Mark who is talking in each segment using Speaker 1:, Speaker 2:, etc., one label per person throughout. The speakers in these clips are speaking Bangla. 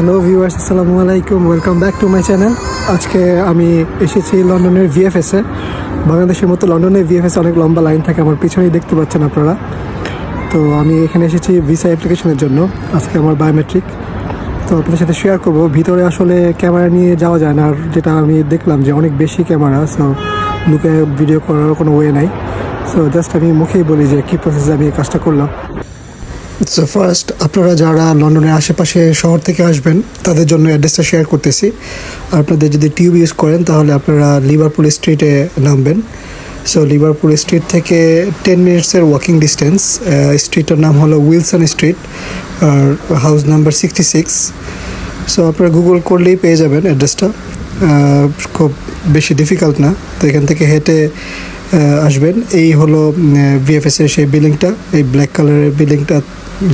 Speaker 1: হ্যালো ভিউয়ার্স, আসসালামু আলাইকুম, welcome back to my channel. আজকে আমি এসেছি লন্ডনের ভিএফএসে। বাংলাদেশের মতো লন্ডনের ভিএফএসে অনেক লম্বা লাইন থাকে, আমার পিছনেই দেখতে পাচ্ছেন আপনারা। তো আমি এখানে এসেছি ভিসা অ্যাপ্লিকেশনের জন্য। আজকে আমার বায়োমেট্রিক, তো আপনাদের সাথে শেয়ার করব। ভিতরে আসলে ক্যামেরা নিয়ে যাওয়া যায় না, আর যেটা আমি দেখলাম যে অনেক বেশি ক্যামেরা, সো লুকে ভিডিও করার কোনো ওয়ে নাই। সো জাস্ট আমি মুখেই বলি যে কী প্রসেসে আমি এই কাজটা করলাম। সো ফার্স্ট, আপনারা যারা লন্ডনের আশেপাশে শহর থেকে আসবেন তাদের জন্য অ্যাড্রেসটা শেয়ার করতেছি। আপনাদের যদি টিউব ইউজ করেন তাহলে আপনারা লিভারপুল স্ট্রিটে নামবেন। সো লিভারপুল স্ট্রিট থেকে 10 মিনিটসের ওয়াকিং ডিস্টেন্স। স্ট্রিটের নাম হলো উইলসন স্ট্রিট, আর হাউস নাম্বার 66। সো আপনারা গুগল করলেই পেয়ে যাবেন অ্যাড্রেসটা, খুব বেশি ডিফিকাল্ট না। তো এখান থেকে হেঁটে আসবেন। এই হলো ভিএফএসের সেই বিল্ডিংটা, এই ব্ল্যাক কালারের বিল্ডিংটা,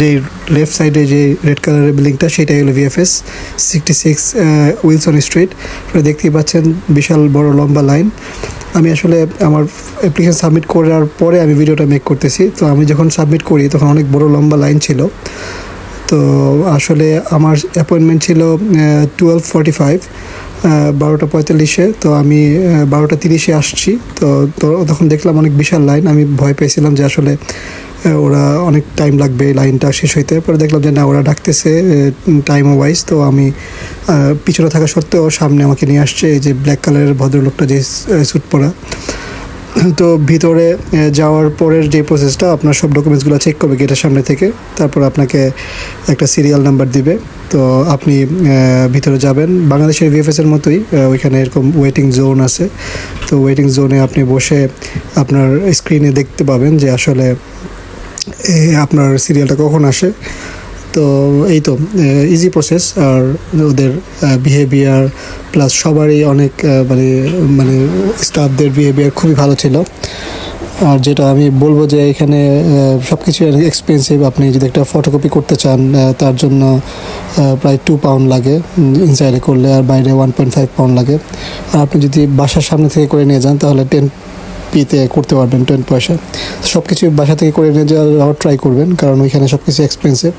Speaker 1: যে লেফট সাইডে যে রেড কালারের বিল্ডিংটা, সেটাই হলো ভিএফএস 66 উইলসন স্ট্রিট। আপনারা দেখতেই পাচ্ছেন বিশাল বড় লম্বা লাইন। আমি আসলে আমার অ্যাপ্লিকেশন সাবমিট করার পরে আমি ভিডিওটা মেক করতেছি। তো আমি যখন সাবমিট করি তখন অনেক বড় লম্বা লাইন ছিল। তো আসলে আমার অ্যাপয়েন্টমেন্ট ছিল 12:45, 12:45-এ। তো আমি 12:30-এ আসছি। তো তখন দেখলাম অনেক বিশাল লাইন। আমি ভয় পেয়েছিলাম যে আসলে ওরা অনেক টাইম লাগবে লাইনটা শেষ হইতে। পরে দেখলাম যে না, ওরা ডাকতেছে টাইম ওয়াইজ। তো আমি পিছনে থাকা সত্ত্বেও সামনে আমাকে নিয়ে আসছে এই যে ব্ল্যাক কালারের ভদ্রলোকটা, যে স্যুট পরা। তো ভিতরে যাওয়ার পরের যে প্রসেসটা, আপনার সব ডকুমেন্টসগুলো চেক করবে গেটের সামনে থেকে। তারপর আপনাকে একটা সিরিয়াল নাম্বার দিবে। তো আপনি ভিতরে যাবেন। বাংলাদেশের ভিএফএসের মতোই ওইখানে এরকম ওয়েটিং জোন আছে। তো ওয়েটিং জোনে আপনি বসে আপনার স্ক্রিনে দেখতে পাবেন যে আসলে আপনার সিরিয়ালটা কখন আসে। তো এই তো ইজি প্রসেস। আর ওদের বিহেভিয়ার প্লাস সবারই অনেক মানে স্টাফদের বিহেভিয়ার খুবই ভালো ছিল। আর যেটা আমি বলবো যে এখানে সব কিছু এক্সপেন্সিভ। আপনি যদি একটা ফটোকপি করতে চান তার জন্য প্রায় 2 পাউন্ড লাগে ইনসাইডে করলে, আর বাইরে 1.5 পাউন্ড লাগে। আর আপনি যদি বাসার সামনে থেকে করে নিয়ে যান তাহলে 10p-তে করতে পারবেন, 10 পয়সা। সব কিছু বাসা থেকে করে নিয়ে যাওয়ার ট্রাই করবেন, কারণ ওইখানে সব কিছু এক্সপেন্সিভ।